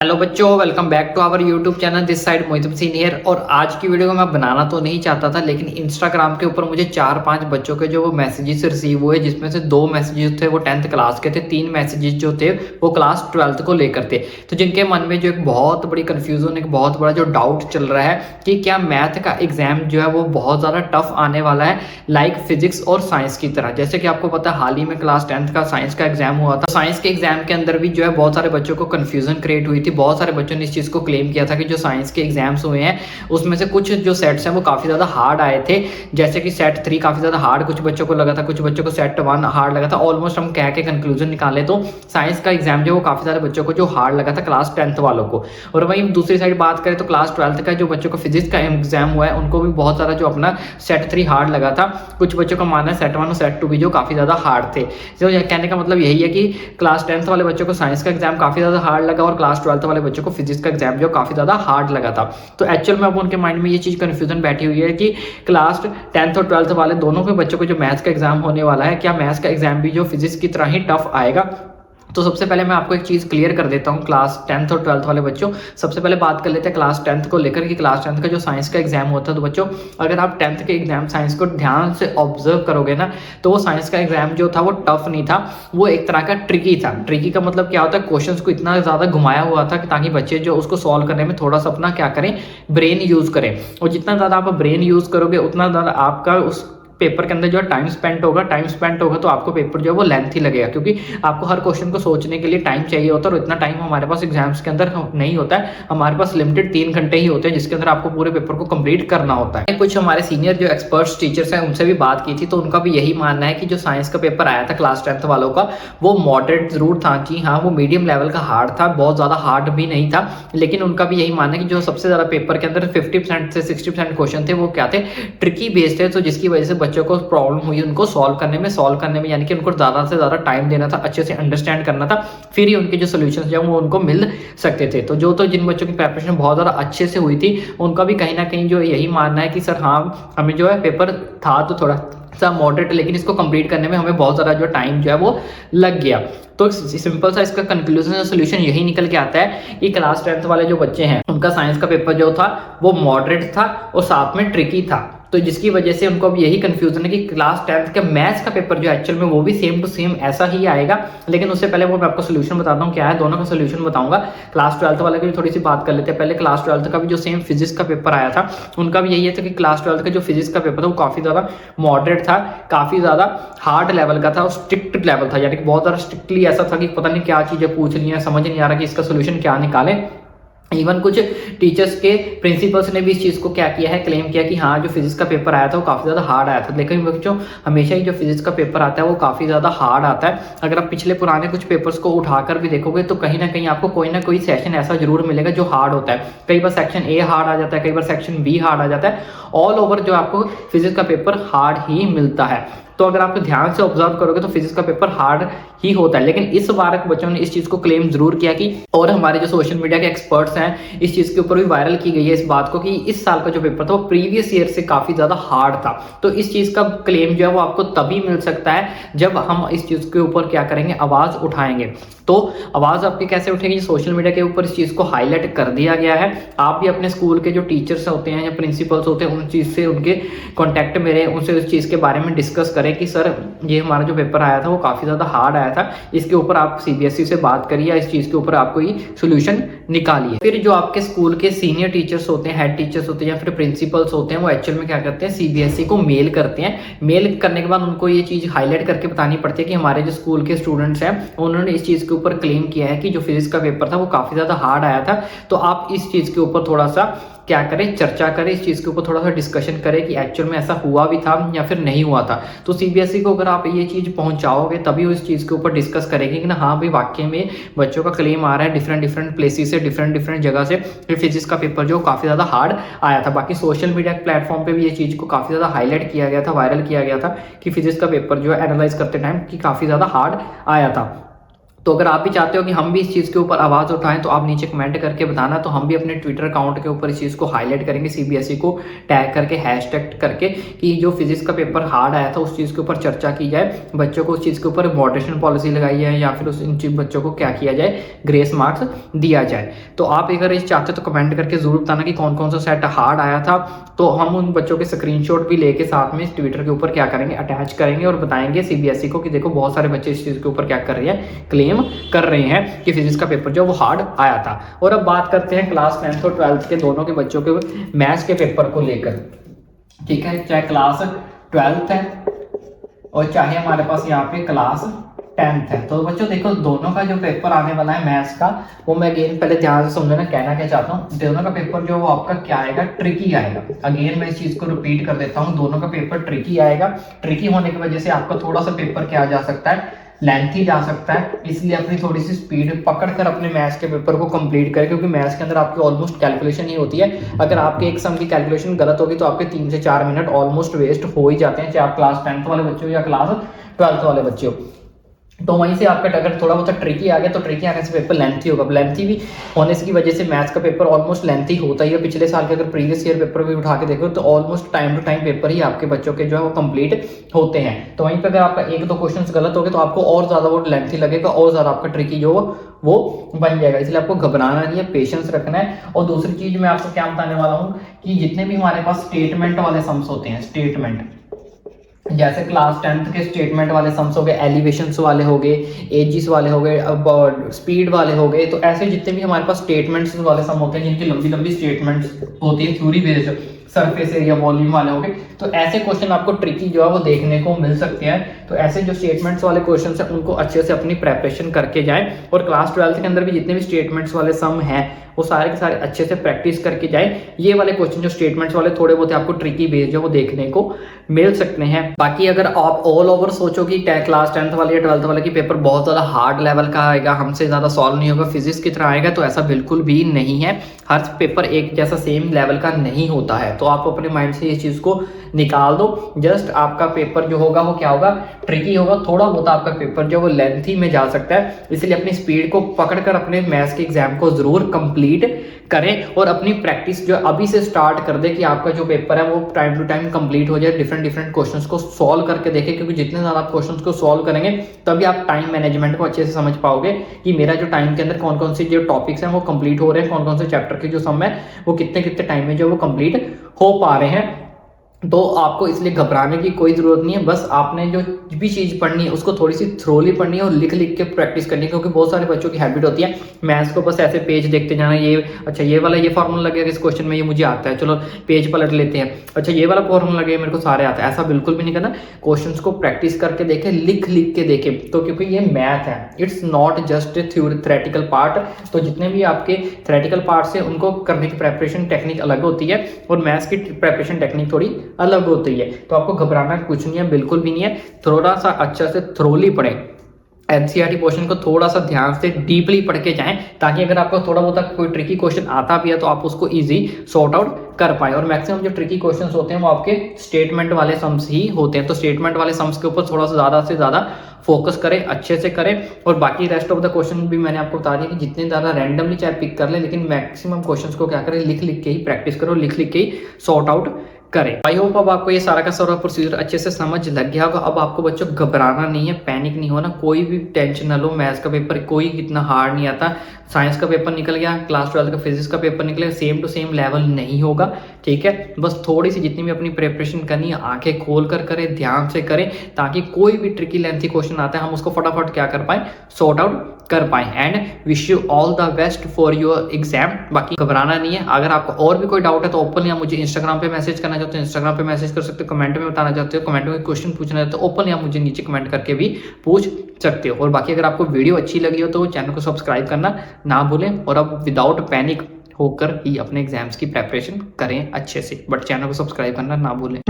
Hello बच्चों, welcome back to our YouTube channel. This side Mohit Hussain here. और आज की वीडियो को मैं बनाना तो नहीं चाहता था, लेकिन इंस्टाग्राम के ऊपर मुझे 4-5 बच्चों के जो वो मैसेजेस रिसीव हुए, जिसमें से 2 मैसेजेस थे वो 10th क्लास के थे, 3 मैसेजेस जो थे वो क्लास 12th को लेकर थे। तो जिनके मन में जो एक बहुत बड़ी कन्फ्यूजन, एक बहुत बड़ा जो डाउट चल रहा है कि क्या मैथ का एग्जाम जो है वो बहुत ज़्यादा टफ आने वाला है, लाइक फिजिक्स और साइंस की तरह। जैसे कि आपको पता है हाल ही में क्लास 10th का साइंस का एग्जाम हुआ था। साइंस के एग्जाम के अंदर भी जो है बहुत सारे बच्चों को कन्फ्यूजन क्रिएट हुई थी। बहुत सारे बच्चों ने इस चीज़ को क्लेम किया था कि जो साइंस के एग्जाम्स हुए हैं उसमें से कुछ जो सेट्स हैं वो काफ़ी ज़्यादा हार्ड आए थे। जैसे कि सेट 3 काफ़ी ज़्यादा हार्ड कुछ बच्चों को लगा था, कुछ बच्चों को सेट 1 हार्ड लगा था। ऑलमोस्ट हम कह के कंक्लूजन निकाले तो साइंस का एग्जाम जो वो काफ़ी सारे बच्चों को जो हार्ड लगा था क्लास 10th वालों को। और वहीं दूसरी साइड बात करें तो क्लास 12th का जो बच्चों को फिजिक्स का एग्जाम हुआ है उनको भी बहुत सारा जो अपना सेट 3 हार्ड लगा था। कुछ बच्चों का मानना है सेट 1 और सेट 2 भी जो काफ़ी ज़्यादा हार्ड थे। तो कहने का मतलब यही है कि क्लास 10th वाले बच्चों को साइंस का एग्जाम काफ़ी ज़्यादा हार्ड लगा और क्लास 12th वाले बच्चों को फिजिक्स का एग्जाम जो काफ़ी ज़्यादा हार्ड लगा था। तो एक्चुअल में अब उनके माइंड में ये चीज़ कन्फ्यूजन बैठी हुई है कि क्लास 10th और 12th वाले दोनों के बच्चों को जो मैथ्स का एग्जाम होने वाला है, क्या मैथ्स का एग्जाम भी जो फिजिक्स की तरह ही टफ आएगा। तो सबसे पहले मैं आपको एक चीज़ क्लियर कर देता हूँ क्लास 10th और 12th वाले बच्चों। सबसे पहले बात कर लेते हैं क्लास 10th को लेकर कि क्लास 10th का जो साइंस का एग्जाम होता है, तो बच्चों अगर आप 10th के एग्जाम साइंस को ध्यान से ऑब्जर्व करोगे ना, तो वो साइंस का एग्जाम जो था वो टफ नहीं था, वो एक तरह का ट्रिकी था। ट्रिकी का मतलब क्या होता है, क्वेश्चंस को इतना ज़्यादा घुमाया हुआ था कि ताकि बच्चे जो उसको सॉल्व करने में थोड़ा सा अपना क्या करें, ब्रेन यूज़ करें। और जितना ज़्यादा आप ब्रेन यूज़ करोगे उतना ज़्यादा आपका उस पेपर के अंदर जो टाइम स्पेंड होगा तो आपको पेपर जो है वो लेंथी लगेगा, क्योंकि आपको हर क्वेश्चन को सोचने के लिए टाइम चाहिए होता है और इतना टाइम हमारे पास एग्जाम्स के अंदर नहीं होता है। हमारे पास लिमिटेड 3 घंटे ही होते हैं जिसके अंदर आपको पूरे पेपर को कंप्लीट करना होता है। कुछ हमारे सीनियर जो एक्सपर्ट्स टीचर्स हैं उनसे भी बात की थी, तो उनका भी यही मानना है कि जो साइंस का पेपर आया था क्लास 10th वालों का वो मॉडरेट जरूर था। जी हाँ, वो मीडियम लेवल का हार्ड था, बहुत ज़्यादा हार्ड भी नहीं था। लेकिन उनका भी यही मानना है कि जो सबसे ज़्यादा पेपर के अंदर 50% से 60% क्वेश्चन थे वो क्या थे, ट्रिकी बेस्ड है। तो जिसकी वजह से बच्चों को प्रॉब्लम हुई उनको सॉल्व करने में, यानी कि उनको ज़्यादा से ज़्यादा टाइम देना था, अच्छे से अंडरस्टैंड करना था, फिर ही उनके जो सोल्यूशन जो वो उनको मिल सकते थे। तो जिन बच्चों की प्रिपरेशन बहुत ज़्यादा अच्छे से हुई थी उनका भी कहीं ना कहीं जो यही मानना है कि सर हाँ, हमें जो है पेपर था तो थोड़ा सा मॉडरेट, लेकिन इसको कंप्लीट करने में हमें बहुत ज़्यादा जो टाइम जो है वो लग गया। तो सिंपल सा इसका कंक्लूजन सोल्यूशन यही निकल के आता है कि क्लास 10th वाले जो बच्चे हैं उनका साइंस का पेपर जो था वो मॉडरेट था और साथ में ट्रिकी था। तो जिसकी वजह से उनको अब यही कंफ्यूजन है कि क्लास 10th का मैथ्स का पेपर जो एक्चुअल में वो भी सेम टू सेम ऐसा ही आएगा। लेकिन उससे पहले वो मैं आपको सोल्यूशन बताता हूँ क्या है, दोनों का सोल्यूशन बताऊंगा। क्लास 12th वाले की भी थोड़ी सी बात कर लेते हैं। पहले क्लास 12th का भी जो सेम फिजिक्स का पेपर आया था उनका भी यही था कि क्लास 12th का जो फिजिक्स का पेपर था वो काफ़ी ज़्यादा मॉडरेट था, काफ़ी ज़्यादा हार्ड लेवल का था और स्ट्रिक्ट लेवल था, यानी कि बहुत ज़्यादा स्ट्रिक्टली ऐसा था कि पता नहीं क्या चीज़ें पूछ ली हैं, समझ नहीं आ रहा कि इसका सोल्यूशन क्या निकालें। इवन कुछ टीचर्स के प्रिंसिपल्स ने भी इस चीज़ को क्या किया है, क्लेम किया कि हाँ जो फिजिक्स का पेपर आया था वो काफ़ी ज़्यादा हार्ड आया था। लेकिन बच्चों हमेशा ही जो फिजिक्स का पेपर आता है वो काफ़ी ज़्यादा हार्ड आता है। अगर आप पिछले पुराने कुछ पेपर्स को उठाकर भी देखोगे तो कहीं ना कहीं आपको कोई ना कोई सेक्शन ऐसा जरूर मिलेगा जो हार्ड होता है। कई बार सेक्शन ए हार्ड आ जाता है, कई बार सेक्शन बी हार्ड आ जाता है। ऑल ओवर जो आपको फिजिक्स का पेपर हार्ड ही मिलता है। तो अगर आप ध्यान से ऑब्जर्व करोगे तो फिजिक्स का पेपर हार्ड ही होता है। लेकिन इस बार बच्चों ने इस चीज़ को क्लेम जरूर किया कि, और हमारे जो सोशल मीडिया के एक्सपर्ट्स हैं इस चीज़ के ऊपर भी वायरल की गई है इस बात को कि इस साल का जो पेपर था वो प्रीवियस ईयर से काफ़ी ज़्यादा हार्ड था। तो इस चीज़ का क्लेम जो है वो आपको तभी मिल सकता है जब हम इस चीज़ के ऊपर क्या करेंगे, आवाज़ उठाएंगे। तो आवाज़ आपकी कैसे उठेगी, सोशल मीडिया के ऊपर इस चीज़ को हाईलाइट कर दिया गया है। आप भी अपने स्कूल के जो टीचर्स होते हैं या प्रिंसिपल्स होते हैं उन चीज़ से उनके कॉन्टैक्ट में रहें, उनसे उस चीज़ के बारे में डिस्कस करें कि सर ये हमारा जो पेपर आया था वो काफ़ी ज़्यादा हार्ड आया था, इसके ऊपर आप सीबीएसई से बात करिए या इस चीज़ के ऊपर आप कोई सोल्यूशन निकालिए। फिर जो आपके स्कूल के सीनियर टीचर्स होते हैं, हेड टीचर्स होते हैं या फिर प्रिंसिपल्स होते हैं, वो एक्चुअल में क्या करते हैं, सीबीएसई को मेल करते हैं। मेल करने के बाद उनको ये चीज़ हाईलाइट करके बतानी पड़ती है कि हमारे जो स्कूल के स्टूडेंट्स हैं उन्होंने इस चीज़ के ऊपर क्लेम किया है कि जो फिजिक्स का पेपर था वो काफ़ी ज़्यादा हार्ड आया था। तो आप इस चीज़ के ऊपर थोड़ा सा क्या करें, चर्चा करें, इस चीज़ के ऊपर थोड़ा सा डिस्कशन करें कि एक्चुअल में ऐसा हुआ भी था या फिर नहीं हुआ था। तो सीबीएसई को अगर आप ये चीज़ पहुंचाओगे तभी वो इस चीज़ के ऊपर डिस्कस करेंगे कि ना हाँ भाई वाकई में बच्चों का क्लेम आ रहा है डिफरेंट प्लेसेस से, डिफरेंट जगह से फिजिक्स का पेपर जो काफ़ी ज़्यादा हार्ड आया था। बाकी सोशल मीडिया प्लेटफॉर्म पर भी ये चीज़ को काफ़ी ज़्यादा हाईलाइट किया गया था, वायरल किया गया था कि फिजिक्स का पेपर जो है एनालाइज करते टाइम कि काफ़ी ज़्यादा हार्ड आया था। तो अगर आप भी चाहते हो कि हम भी इस चीज़ के ऊपर आवाज़ उठाएं तो आप नीचे कमेंट करके बताना, तो हम भी अपने ट्विटर अकाउंट के ऊपर इस चीज़ को हाईलाइट करेंगे, सीबीएसई को टैग करके हैशटैग करके कि जो फिजिक्स का पेपर हार्ड आया था उस चीज़ के ऊपर चर्चा की जाए, बच्चों को उस चीज़ के ऊपर मॉडरेशन पॉलिसी लगाई जाए या फिर उस बच्चों को क्या किया जाए, ग्रेस मार्क्स दिया जाए। तो आप अगर इस चाहते तो कमेंट करके जरूर बताना कि कौन कौन सा सेट हार्ड आया था, तो हम उन बच्चों के स्क्रीनशॉट भी लेके साथ में ट्विटर के ऊपर क्या करेंगे, अटैच करेंगे और बताएंगे सीबीएसई को कि देखो बहुत सारे बच्चे इस चीज़ के ऊपर क्या कर रहे हैं, क्लेम कर रहे हैं कि फिजिक्स का पेपर जो वो हार्ड आया था। और अब बात करते हैं क्लास 10th और 12th के दोनों के बच्चों के मैथ्स के पेपर को लेकर। ठीक है, चाहे क्लास 12th है और चाहे हमारे पास यहाँ पे क्लास 10th है। तो बच्चों देखो दोनों का जो पेपर आने वाला है मैथ्स का, वो मैं अगेन पहले ध्यान से समझना कहना क्या चाहता हूँ। दोनों का पेपर जो वो आपका क्या आएगा, ट्रिकी आएगा। अगेन मैं इस चीज को रिपीट कर देता हूँ, दोनों का पेपर ट्रिकी आएगा। ट्रिकी होने की वजह से आपका थोड़ा सा पेपर क्या जा सकता है, लेंथी जा सकता है, इसलिए अपनी थोड़ी सी स्पीड पकड़कर अपने मैथ्स के पेपर को कंप्लीट करें, क्योंकि मैथ्स के अंदर आपकी ऑलमोस्ट कैलकुलेशन ही होती है। अगर आपके एक सम की कैलकुलेशन गलत होगी तो आपके 3 से 4 मिनट ऑलमोस्ट वेस्ट हो ही जाते हैं, चाहे आप क्लास 10th वाले बच्चे हो या क्लास 12th वाले बच्चे हो। तो वहीं से आपका अगर थोड़ा बहुत ट्रिकी आ गया तो ट्रिकी आने से पेपर लेंथी होगा। लेंथी भी होने की वजह से मैथ्स का पेपर ऑलमोस्ट लेंथी होता ही है। पिछले साल के अगर प्रीवियस ईयर पेपर भी उठा के देखो तो almost time to time paper ही आपके बच्चों के जो है वो कंप्लीट होते हैं। तो वहीं पर अगर आपका 1-2 क्वेश्चन गलत हो गए तो आपको और ज्यादा वो लेंथी लगेगा और ज्यादा आपका ट्रिकी जो वो बन जाएगा। इसलिए आपको घबराना नहीं है, पेशेंस रखना है। और दूसरी चीज मैं आपको क्या बताने वाला हूँ कि जितने भी हमारे पास स्टेटमेंट वाले सम्स होते हैं, स्टेटमेंट जैसे क्लास 10th के स्टेटमेंट वाले सम्स हो गए, एलिवेशंस वाले हो गए, एजिस वाले हो गए, स्पीड वाले हो गए, तो ऐसे जितने भी हमारे पास स्टेटमेंट्स वाले सम होते हैं जिनकी लंबी लंबी स्टेटमेंट्स होती है theory based, surface area volume वाले हो गए, तो ऐसे क्वेश्चन आपको ट्रिकी जो है वो देखने को मिल सकते हैं। तो ऐसे जो स्टेटमेंट्स वाले क्वेश्चन हैं उनको अच्छे से अपनी प्रेपरेशन करके जाएं। और क्लास 12th के अंदर भी जितने भी स्टेटमेंट्स वाले सम हैं वो सारे के सारे अच्छे से प्रैक्टिस करके जाएं। ये वाले क्वेश्चन जो स्टेटमेंट्स वाले थोड़े बहुत आपको ट्रिकी बेस्ड जो वो देखने को मिल सकते हैं। बाकी अगर आप ऑल ओवर सोचो कि क्लास 10th वाले या 12th वाले की पेपर बहुत ज्यादा हार्ड लेवल का आएगा, हमसे ज्यादा सॉल्व नहीं होगा, फिजिक्स की तरह आएगा, तो ऐसा बिल्कुल भी नहीं है। हर पेपर एक जैसा सेम लेवल का नहीं होता है, तो आप अपने माइंड से इस चीज को निकाल दो। जस्ट आपका पेपर जो होगा वो क्या होगा, ट्रिकी होगा, थोड़ा बहुत आपका पेपर जो वो लेंथी में जा सकता है। इसलिए अपनी स्पीड को पकड़कर अपने मैथ्स के एग्जाम को जरूर कंप्लीट करें और अपनी प्रैक्टिस जो अभी से स्टार्ट कर दे कि आपका जो पेपर है वो टाइम टू टाइम कंप्लीट हो जाए। डिफरेंट क्वेश्चंस को सॉल्व करके देखें, क्योंकि जितने ज्यादा आप क्वेश्चंस को सॉल्व करेंगे तभी आप टाइम मैनेजमेंट को अच्छे से समझ पाओगे कि मेरा जो टाइम के अंदर कौन कौन से जो टॉपिक्स हैं वो कंप्लीट हो रहे हैं, कौन कौन से चैप्टर के जो सम है वो कितने कितने टाइम में जो वो कंप्लीट हो पा रहे हैं। तो आपको इसलिए घबराने की कोई जरूरत नहीं है। बस आपने जो भी चीज पढ़नी है उसको थोड़ी सी थ्रोली पढ़नी है और लिख लिख के प्रैक्टिस करनी है, क्योंकि बहुत सारे बच्चों की हैबिट होती है मैथ्स को बस ऐसे पेज देखते जाना, ये अच्छा ये वाला ये फॉर्मूला लगेगा इस क्वेश्चन में, ये मुझे आता है, चलो पेज पलट लेते हैं, अच्छा ये वाला फॉर्मूला लगेगा मेरे को सारे आता है। ऐसा बिल्कुल भी नहीं करना। क्वेश्चन को प्रैक्टिस करके देखें, लिख लिख के देखें, तो क्योंकि ये मैथ है, it's not just theoretical part. तो जितने भी आपके थ्योरेटिकल पार्ट है उनको करने की प्रेपरेशन टेक्निक अलग होती है और मैथ्स की प्रेपरेशन टेक्निक थोड़ी अलग होती है। तो आपको घबराना कुछ नहीं है, बिल्कुल भी नहीं है। थोड़ा सा अच्छा से थ्रोली पढ़ें, एनसीईआरटी पोर्शन को थोड़ा सा ध्यान से डीपली पढ़ के जाएं, ताकि अगर आपको थोड़ा बहुत कोई ट्रिकी क्वेश्चन आता भी है तो आप उसको इजी सॉर्ट आउट कर पाए। और मैक्सिमम जो ट्रिकी क्वेश्चंस होते हैं वो आपके स्टेटमेंट वाले सम्स ही होते हैं। तो स्टेटमेंट वाले सम्स के ऊपर थोड़ा सा ज्यादा से ज्यादा फोकस करें, अच्छे से करें। और बाकी रेस्ट ऑफ द क्वेश्चन भी मैंने आपको बता दिया कि जितने ज्यादा रैंडमली चाहे पिक कर ले, लेकिन मैक्सिमम क्वेश्चंस को क्या करें, लिख लिख के ही प्रैक्टिस करो, लिख लिख के ही सॉर्ट आउट करें। आई होप अब आपको ये सारा का सारा प्रोसीजर अच्छे से समझ लग गया होगा। अब आपको बच्चों घबराना नहीं है, पैनिक नहीं होना, कोई भी टेंशन ना लो। मैथ्स का पेपर कोई इतना हार्ड नहीं आता। साइंस का पेपर निकल गया, क्लास 12 का फिजिक्स का पेपर निकले, सेम टू सेम लेवल नहीं होगा, ठीक है। बस थोड़ी सी जितनी भी अपनी प्रिपरेशन करनी है आंखें खोल कर करें, ध्यान से करें, ताकि कोई भी ट्रिकी लेंथी क्वेश्चन आता है हम उसको फटाफट क्या कर पाए, सॉर्ट आउट कर पाए। And wish you all the best for your exam. बाकी घबराना नहीं है। अगर आपको और भी कोई डाउट है तो ओपनली आप मुझे इंस्टाग्राम पे मैसेज करना चाहते हो, इंस्टाग्राम पे मैसेज कर सकते हो, कमेंट में बताना चाहते हो, कमेंट में क्वेश्चन पूछना चाहते हो, ओपनली आप मुझे नीचे कमेंट करके भी पूछ सकते हो। और बाकी अगर आपको वीडियो अच्छी लगी हो तो चैनल को सब्सक्राइब करना ना भूलें और अब विदाउट पैनिक होकर ही अपने एग्जाम्स की प्रेपरेशन करें अच्छे से, बट चैनल को सब्सक्राइब करना ना भूलें।